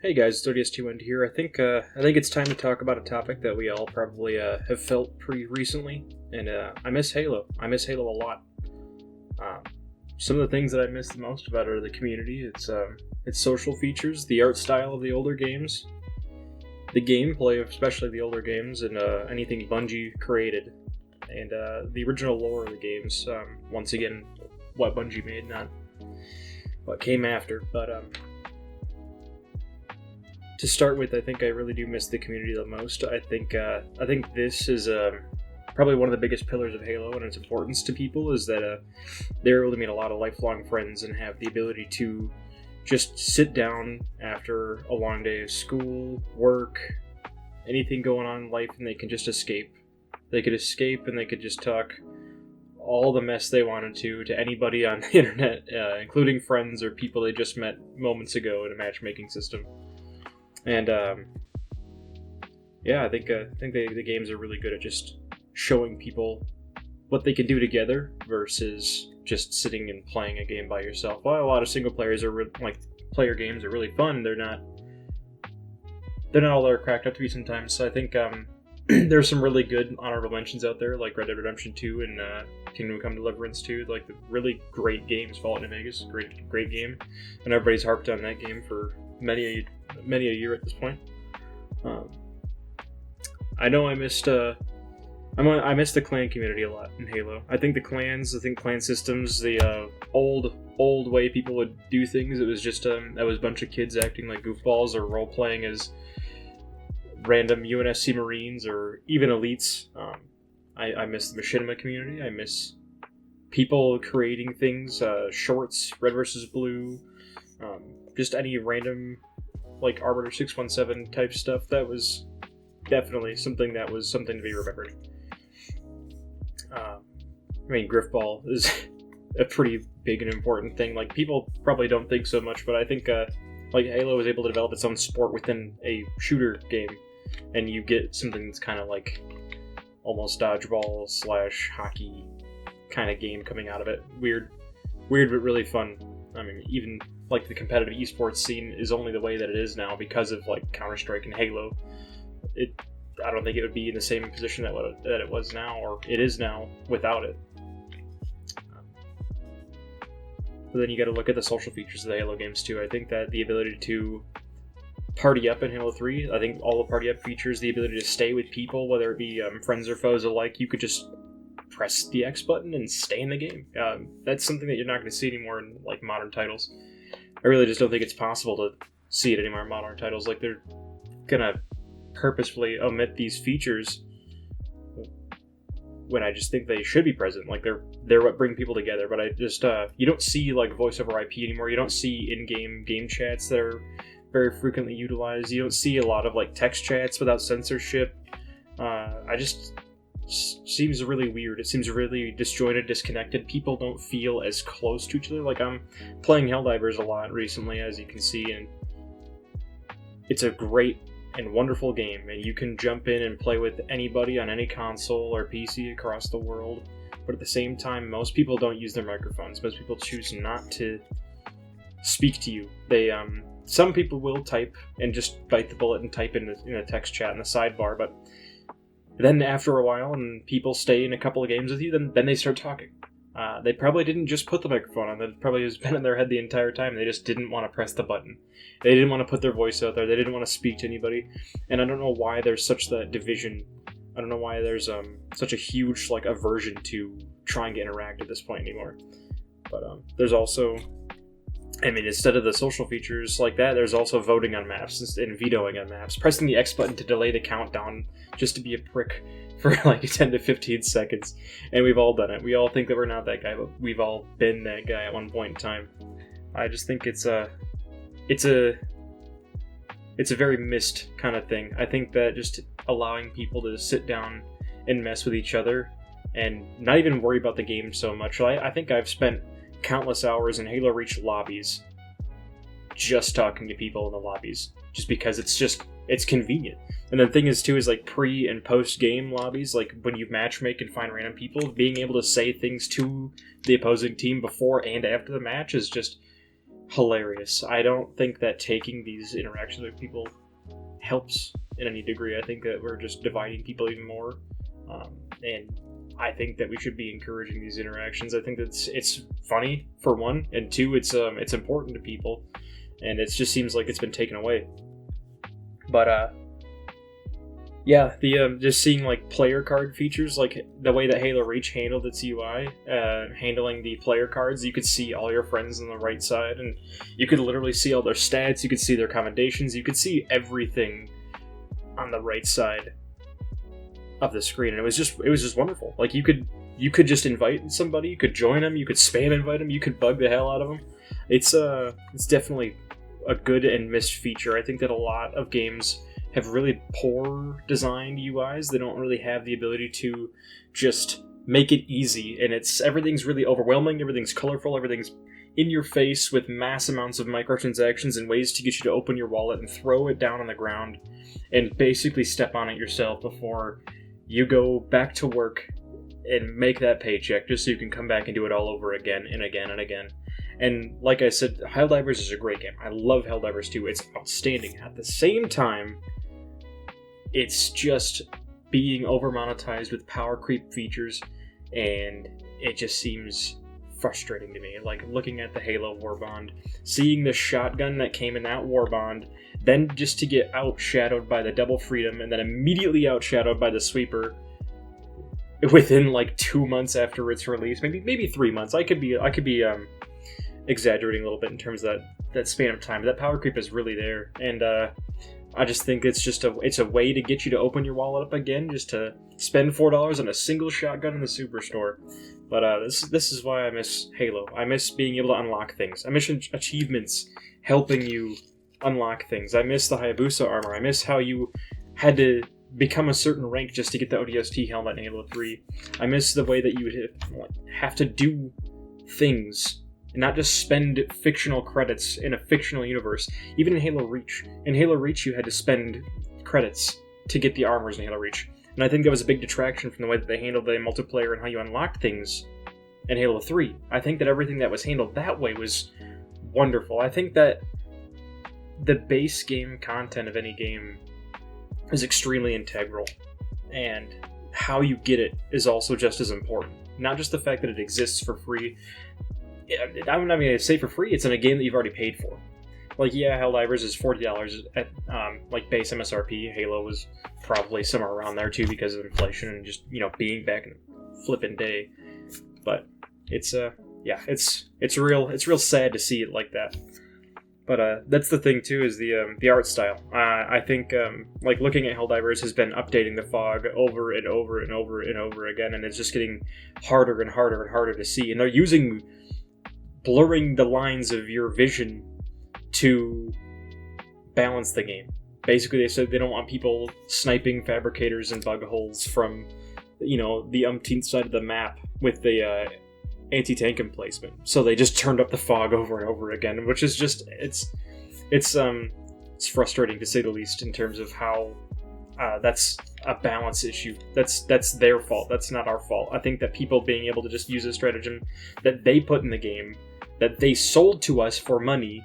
Hey guys, 30s2 here. I think it's time to talk about a topic that we all probably have felt pretty recently, and I miss Halo. I miss Halo a lot. Um, some of the things that I miss the most about it are the community. Its social features, the art style of the older games, the gameplay of especially the older games, and anything Bungie created, and the original lore of the games. Once again, what Bungie made, not what came after, but. To start with, I think I really do miss the community the most. I think this is probably one of the biggest pillars of Halo and its importance to people is that they're able to meet a lot of lifelong friends and have the ability to just sit down after a long day of school, work, anything going on in life, and they can just escape. They could escape and they could just talk all the mess they wanted to anybody on the internet, including friends or people they just met moments ago in a matchmaking system. And yeah, I think the games are really good at just showing people what they can do together versus just sitting and playing a game by yourself. While a lot of single players are player games are really fun, they're not all they're cracked up to be sometimes. So I think there's some really good honorable mentions out there, like Red Dead Redemption 2 and Kingdom Come Deliverance 2, like the really great games. Fallout New Vegas, great game, and everybody's harped on that game for many a year at this point. I know I missed I missed the clan community a lot in Halo. I think clan systems, the old way people would do things, it was just that was a bunch of kids acting like goofballs or role playing as random UNSC Marines or even elites. I miss the machinima community. I miss people creating things, shorts, Red versus Blue, just any random like Arbiter 617 type stuff. That was definitely something to be remembered. I mean, Griffball is a pretty big and important thing. Like, people probably don't think so much, but I think like Halo was able to develop its own sport within a shooter game, and you get something that's kind of like almost dodgeball / hockey kind of game coming out of it. Weird but really fun. I mean, even like the competitive esports scene is only the way that it is now because of like Counter-Strike and Halo. I don't think it would be in the same position that it was now, or it is now, without it. But then you got to look at the social features of the Halo games too. I think that the ability to party up in Halo 3, I think all the party up features, the ability to stay with people, whether it be friends or foes alike, you could just press the X button and stay in the game. That's something that you're not going to see anymore in like modern titles. I really just don't think it's possible to see it anymore in modern titles. Like, they're gonna purposefully omit these features when I just think they should be present. Like, they're what bring people together. But I just you don't see like voice over IP anymore. You don't see in-game game chats that are very frequently utilized. You don't see a lot of like text chats without censorship. Seems really weird. It seems really disjointed, disconnected. People don't feel as close to each other. Like, I'm playing Helldivers a lot recently, as you can see, and it's a great and wonderful game, and you can jump in and play with anybody on any console or PC across the world. But at the same time, most people don't use their microphones. Most people choose not to speak to you. Some people will type and just bite the bullet and type in a text chat in the sidebar, but then after a while, and people stay in a couple of games with you, then they start talking. They probably didn't just put the microphone on. That probably has been in their head the entire time. They just didn't want to press the button. They didn't want to put their voice out there. They didn't want to speak to anybody. And I don't know why there's such that division. I don't know why there's such a huge like aversion to trying to interact at this point anymore. But there's also, I mean, instead of the social features like that, there's also voting on maps and vetoing on maps. Pressing the X button to delay the countdown just to be a prick for like 10 to 15 seconds. And we've all done it. We all think that we're not that guy, but we've all been that guy at one point in time. I just think it's a very missed kind of thing. I think that just allowing people to sit down and mess with each other and not even worry about the game so much. I think I've spent countless hours in Halo Reach lobbies just talking to people in the lobbies, just because it's convenient. And the thing is too is like pre and post game lobbies, like when you matchmake and find random people, being able to say things to the opposing team before and after the match is just hilarious. I don't think that taking these interactions with people helps in any degree. I think that we're just dividing people even more, and I think that we should be encouraging these interactions. I think that it's funny for one, and two, it's important to people, and it just seems like it's been taken away. But yeah, the just seeing like player card features, like the way that Halo Reach handled its UI, handling the player cards, you could see all your friends on the right side, and you could literally see all their stats, you could see their commendations, you could see everything on the right side of the screen, and it was just wonderful. Like you could just invite somebody, you could join them, you could spam invite them, you could bug the hell out of them. It's definitely a good and missed feature. I think that a lot of games have really poor designed UIs. They don't really have the ability to just make it easy, and everything's really overwhelming, everything's colorful, everything's in your face with mass amounts of microtransactions and ways to get you to open your wallet and throw it down on the ground and basically step on it yourself before you go back to work and make that paycheck just so you can come back and do it all over again and again and again. And like I said, Helldivers is a great game. I love Helldivers 2. It's outstanding. At the same time, it's just being over-monetized with power creep features, and it just seems frustrating to me. Like, looking at the Halo Warbond, seeing the shotgun that came in that Warbond, then just to get outshadowed by the Double Freedom, and then immediately outshadowed by the Sweeper within like 2 months after its release, maybe 3 months. I could be exaggerating a little bit in terms of that span of time, but that power creep is really there, and I just think it's a way to get you to open your wallet up again, just to spend $4 on a single shotgun in the Superstore. But this is why I miss Halo. I miss being able to unlock things. I miss achievements helping you unlock things. I miss the Hayabusa armor. I miss how you had to become a certain rank just to get the ODST helmet in Halo 3. I miss the way that you would have to do things and not just spend fictional credits in a fictional universe. Even in Halo Reach. In Halo Reach, you had to spend credits to get the armors in Halo Reach. And I think that was a big detraction from the way that they handled the multiplayer and how you unlocked things in Halo 3. I think that everything that was handled that way was wonderful. I think that the base game content of any game is extremely integral. And how you get it is also just as important. Not just the fact that it exists for free. I'm not going to say for free, it's in a game that you've already paid for. Like, yeah, Helldivers is $40 at like base MSRP. Halo was probably somewhere around there too because of inflation and just, being back in a flippin' day. But it's real sad to see it like that. But that's the thing too, is the art style. I think like looking at Helldivers has been updating the fog over and over and over and over again, and it's just getting harder and harder and harder to see. And they're blurring the lines of your vision to balance the game. Basically, they said they don't want people sniping fabricators and bug holes from, the umpteenth side of the map with the anti-tank emplacement. So they just turned up the fog over and over again, which is just it's frustrating to say the least in terms of how that's a balance issue. That's their fault. That's not our fault. I think that people being able to just use a stratagem that they put in the game, that they sold to us for money,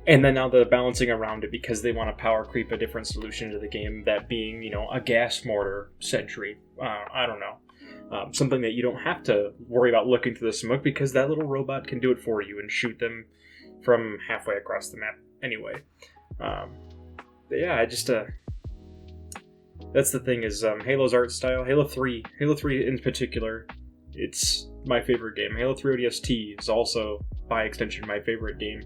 and then now they're balancing around it because they want to power creep a different solution to the game, that being, a gas mortar sentry. I don't know. Something that you don't have to worry about looking through the smoke because that little robot can do it for you and shoot them from halfway across the map anyway. But yeah, that's the thing is Halo's art style. Halo 3 in particular, it's my favorite game. Halo 3 ODST is also, by extension, my favorite game.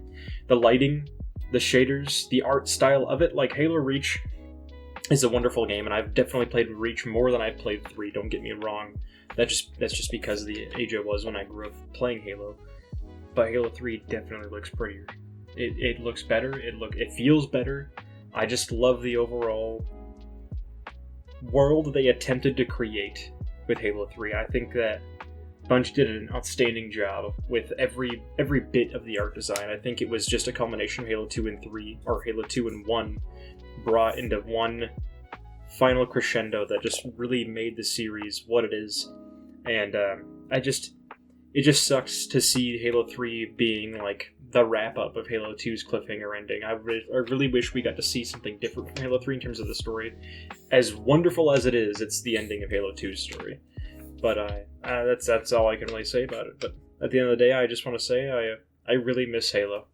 The lighting, the shaders, the art style of it, like Halo Reach is a wonderful game, and I've definitely played Reach more than I've played 3, don't get me wrong. That's just because of the age I was when I grew up playing Halo. But Halo 3 definitely looks prettier. It looks better, it feels better. I just love the overall world they attempted to create with Halo 3. I think that Bunch did an outstanding job with every bit of the art design. I think it was just a culmination of Halo 2 and 3, or Halo 2 and 1, brought into one final crescendo that just really made the series what it is. And it just sucks to see Halo 3 being like the wrap up of Halo 2's cliffhanger ending. I really wish we got to see something different from Halo 3 in terms of the story. As wonderful as it is, it's the ending of Halo 2's story. But that's all I can really say about it. But at the end of the day, I just want to say I really miss Halo.